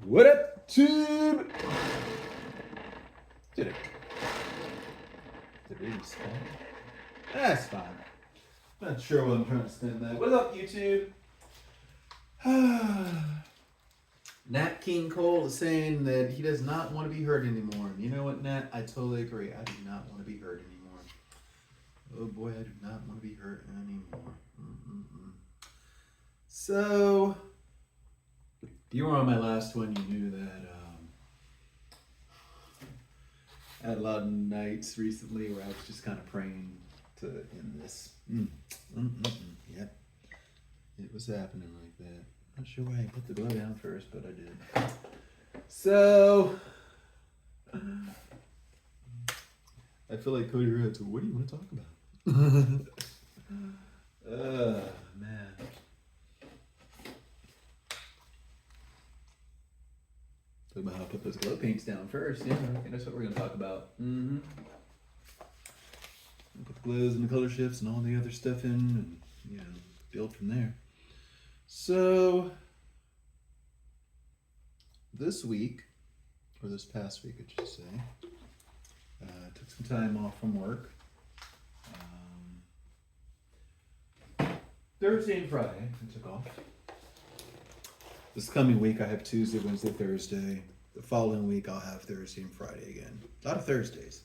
What up, tube? Did it? Did it really spin? That's fine. Not sure what I'm trying to spin that. What up, YouTube? Nat King Cole is saying that he does not want to be hurt anymore. And you know what, Nat? I totally agree. I do not want to be hurt anymore. Oh boy, I do not want to be hurt anymore. So, if you were on my last one, you knew that I had a lot of nights recently where I was just kind of praying to end this. Yep. It was happening like that. Not sure why I put the glove down first, but I did. So, I feel like Cody Rhodes. What do you want to talk about? Man. Talk about how I put those glow paints down first. Yeah, okay, that's what we're going to talk about. Put the glows and the color shifts and all the other stuff in and, build from there. So, this week, or this past week, I should say, took some time off from work. Thursday and Friday, I took off. This coming week, I have Tuesday, Wednesday, Thursday. The following week, I'll have Thursday and Friday again. A lot of Thursdays.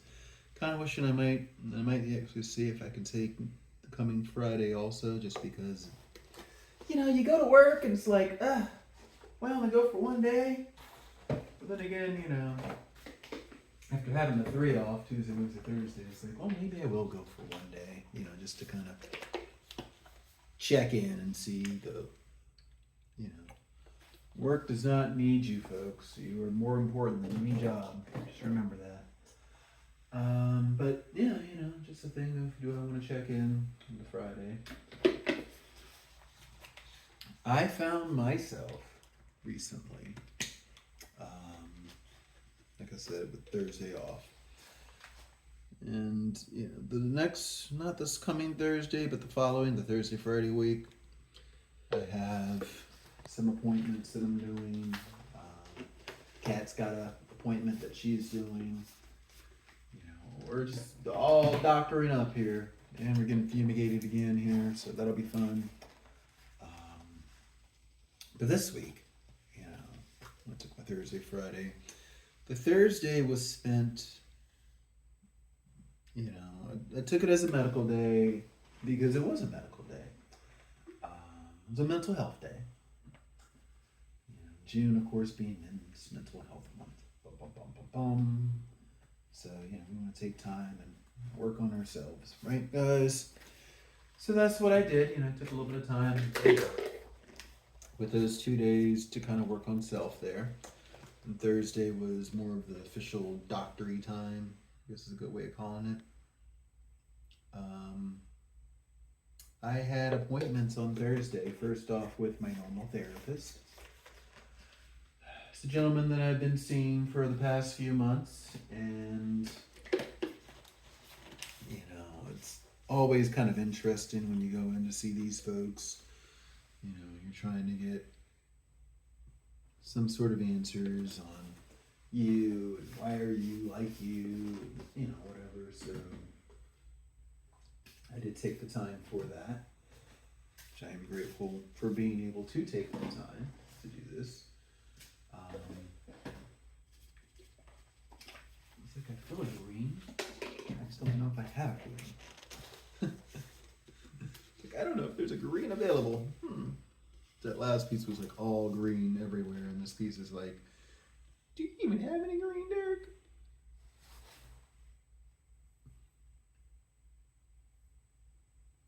Kind of wishing I might actually see if I can take the coming Friday also, just because, you go to work and it's like, well, I go for one day. But then again, after having the 3 off, Tuesday, Wednesday, Thursday, it's like, well, maybe I will go for one day, just to kind of check in and see work does not need you, folks. You are more important than any job. Just remember that. But yeah, just a thing of, do I want to check in on the Friday? I found myself recently, like I said, with Thursday off. And, the next, not this coming Thursday, but the following, the Thursday, Friday week, I have some appointments that I'm doing. Kat's got a appointment that she's doing. We're just all doctoring up here, and we're getting fumigated again here, so that'll be fun. But this week, I took my Thursday, Friday. The Thursday was spent, I took it as a medical day because it was a medical day. It was a mental health day. June, of course, being Men's Mental Health Month. So, we want to take time and work on ourselves, right, guys? So that's what I did. I took a little bit of time with those 2 days to kind of work on self there. And Thursday was more of the official doctory time. I guess is a good way of calling it. I had appointments on Thursday. First off with my normal therapist. It's a gentleman that I've been seeing for the past few months, and it's always kind of interesting when you go in to see these folks. You're trying to get some sort of answers on you and why are you like you, whatever. So I did take the time for that, which I am grateful for being able to take the time to do this. It's like I feel a green. I just don't know if I have green. I don't know if there's a green available. That last piece was like all green everywhere, and this piece is like, do you even have any green, Derek?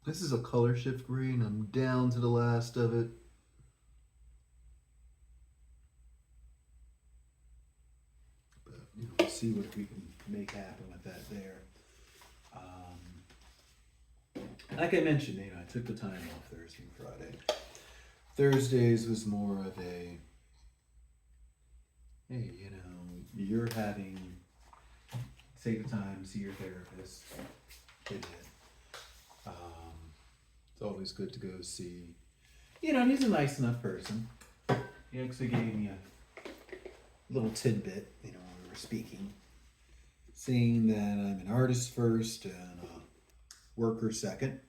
This is a color shift green. I'm down to the last of it. But, we'll see what we can make happen with that there. Like I mentioned, I took the time off Thursday and Friday. Thursdays was more of a, hey, you're having, take the time, see your therapist. They did. It's always good to go see. He's a nice enough person. He actually gave me little tidbit, when we were speaking, saying that I'm an artist first and a worker second.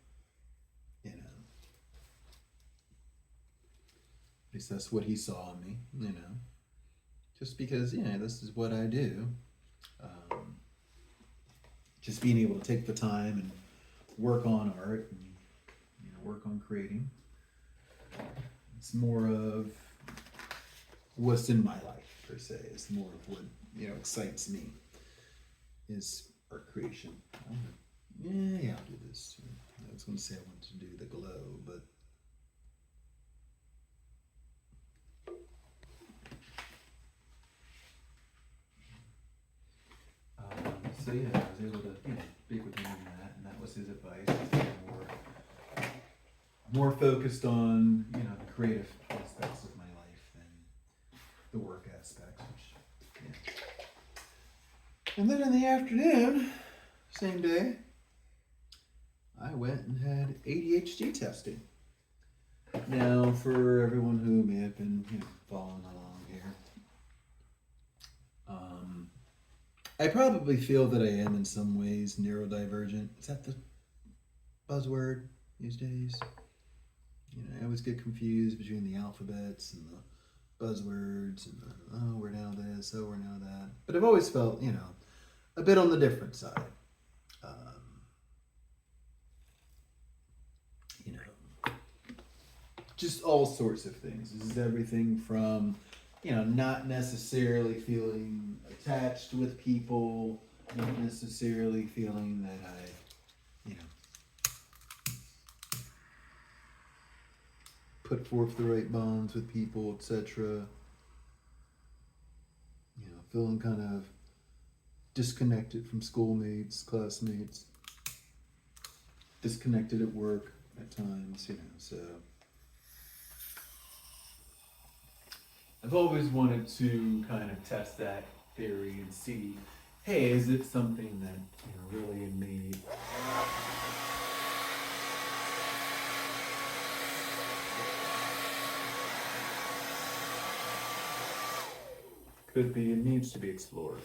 At least that's what he saw in me. Just because this is what I do. Um, just being able to take the time and work on art and work on creating. It's more of what's in my life per se. It's more of what excites me is art creation. Yeah, I'll do this. I was going to say I wanted to do the glow, but so yeah, I was able to speak with him on that, and that was his advice. More focused on the creative aspects of my life than the work aspects. And then in the afternoon, same day, I went and had ADHD testing. Now, for everyone who may have been following along here, I probably feel that I am in some ways neurodivergent. Is that the buzzword these days? I always get confused between the alphabets and the buzzwords and oh, we're now this, oh, we're now that. But I've always felt, a bit on the different side. Just all sorts of things. This is everything from, not necessarily feeling attached with people, not necessarily feeling that I, put forth the right bonds with people, etc. Feeling kind of disconnected from schoolmates, classmates, disconnected at work at times, so I've always wanted to kind of test that theory and see, hey, is it something that really in me could be and needs to be explored.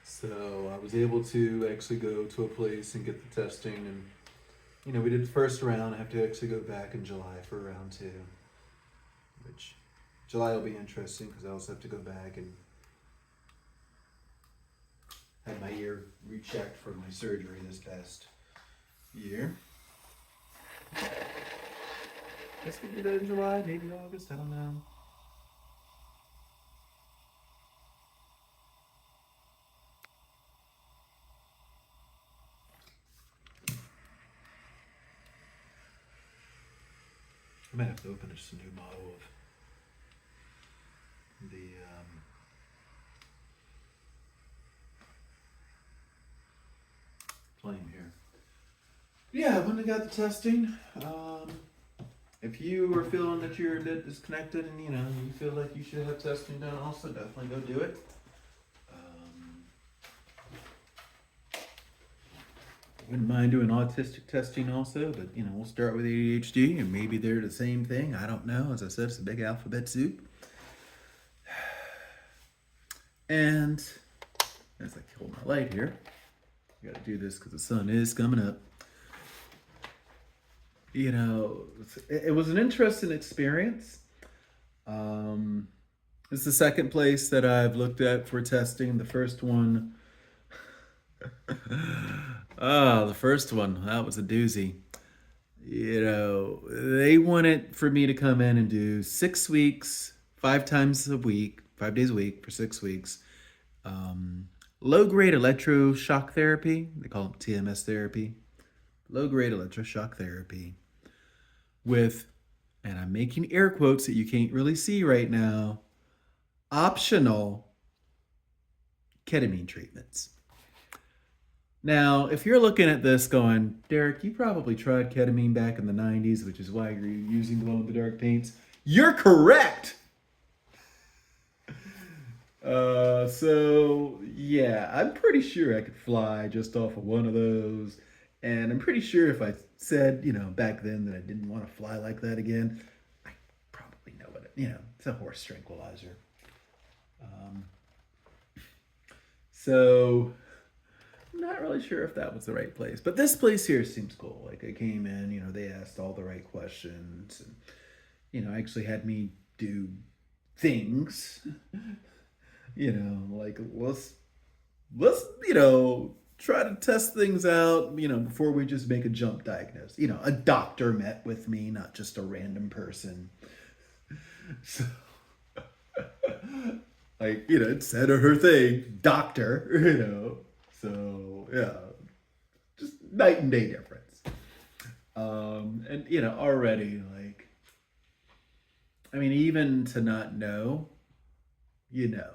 So I was able to actually go to a place and get the testing, and we did the first round. I have to actually go back in July for round 2, which July will be interesting because I also have to go back and have my ear rechecked for my surgery this past year. I guess we do that in July, maybe August, I don't know. I might have to open just a new model of the flame here. Yeah, when I got the testing, if you are feeling that you're a bit disconnected and you feel like you should have testing done, also definitely go do it. Wouldn't mind doing autistic testing also, but we'll start with ADHD and maybe they're the same thing. I don't know. As I said, it's a big alphabet soup. And as I hold my light here, I gotta do this because the sun is coming up. It was an interesting experience. It's the second place that I've looked at for testing. The first one, the first one, that was a doozy. They wanted for me to come in and do 6 weeks, 5 times a week, 5 days a week for 6 weeks. Low-grade electroshock therapy. They call it TMS therapy. Low-grade electroshock therapy with, and I'm making air quotes that you can't really see right now, optional ketamine treatments. Now, if you're looking at this going, Derek, you probably tried ketamine back in the 90s, which is why you're using glow-in-the-dark paints. You're correct! So, yeah, I'm pretty sure I could fly just off of one of those And I'm pretty sure if I said, back then that I didn't want to fly like that again, I probably know what it's a horse tranquilizer. Um, so I'm not really sure if that was the right place, but this place here seems cool. Like I came in, they asked all the right questions, and actually had me do things. Like let's try to test things out. Before we just make a jump diagnosis. A doctor met with me, not just a random person. So, like it said her thing, doctor. So yeah, just night and day difference. And already like, I mean, even to not know, yeah,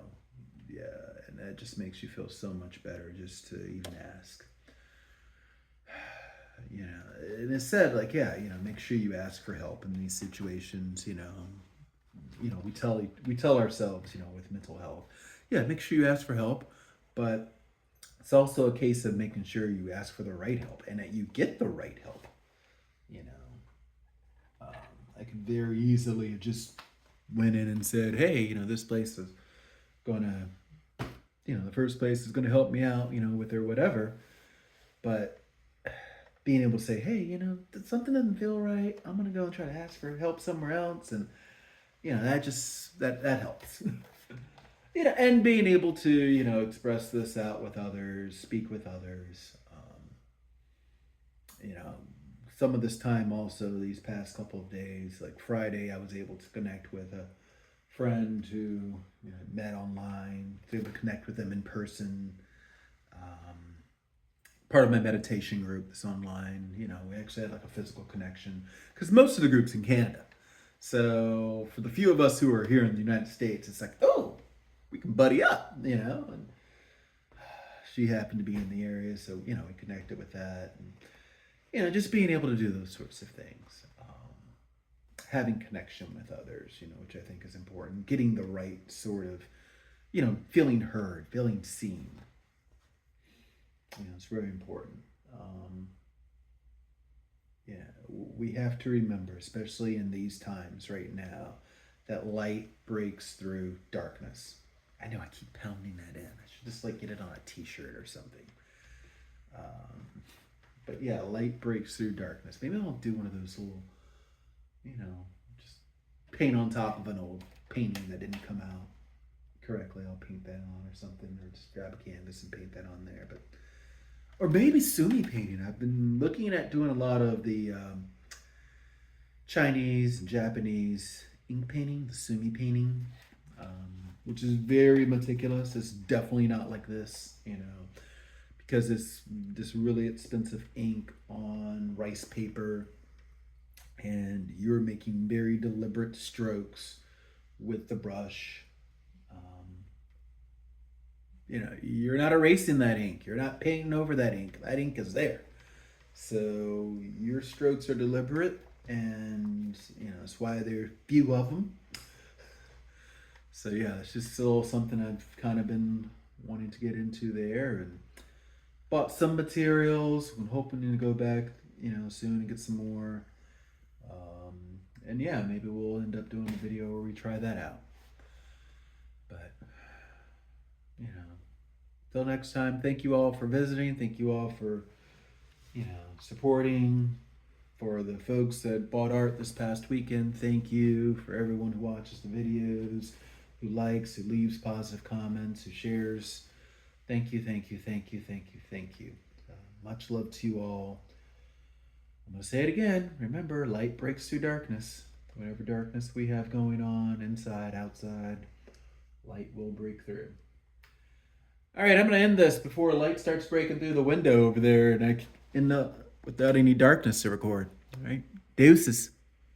and that just makes you feel so much better just to even ask. And it said like, yeah, make sure you ask for help in these situations. We tell ourselves, with mental health, yeah, make sure you ask for help, but it's also a case of making sure you ask for the right help and that you get the right help. You know, I could very easily have just went in and said, hey, this place is gonna, the first place is gonna help me out, with their whatever. But being able to say, hey, something doesn't feel right. I'm gonna go and try to ask for help somewhere else, and that helps. And being able to express this out with others, speak with others. Some of this time also these past couple of days, like Friday, I was able to connect with a friend who met online, was able to connect with them in person. Part of my meditation group that's online, we actually had like a physical connection because most of the group's in Canada. So for the few of us who are here in the United States, it's like, oh, we can buddy up, and she happened to be in the area, so we connected with that, and just being able to do those sorts of things, having connection with others, which I think is important, getting the right sort of, feeling heard, feeling seen. It's very important. We have to remember, especially in these times right now, that light breaks through darkness. I know I keep pounding that in. I should just get it on a t-shirt or something. But yeah, light breaks through darkness. Maybe I'll do one of those little, just paint on top of an old painting that didn't come out correctly. I'll paint that on or something, or just grab a canvas and paint that on there. Or maybe sumi painting. I've been looking at doing a lot of the Chinese and Japanese ink painting, the sumi painting, which is very meticulous. It's definitely not like this, because it's this really expensive ink on rice paper, and you're making very deliberate strokes with the brush. You're not erasing that ink. You're not painting over that ink. That ink is there. So your strokes are deliberate, and that's why there are few of them. So yeah, it's just still something I've kind of been wanting to get into there, and bought some materials. I'm hoping to go back, soon and get some more. And yeah, maybe we'll end up doing a video where we try that out. But till next time, thank you all for visiting. Thank you all for, supporting. For the folks that bought art this past weekend, thank you. For everyone who watches the videos, who likes, who leaves positive comments, who shares. Thank you, thank you, thank you, thank you, thank you. Much love to you all. I'm going to say it again. Remember, light breaks through darkness. Whatever darkness we have going on, inside, outside, light will break through. All right, I'm going to end this before light starts breaking through the window over there and I end up without any darkness to record. All right, deuces.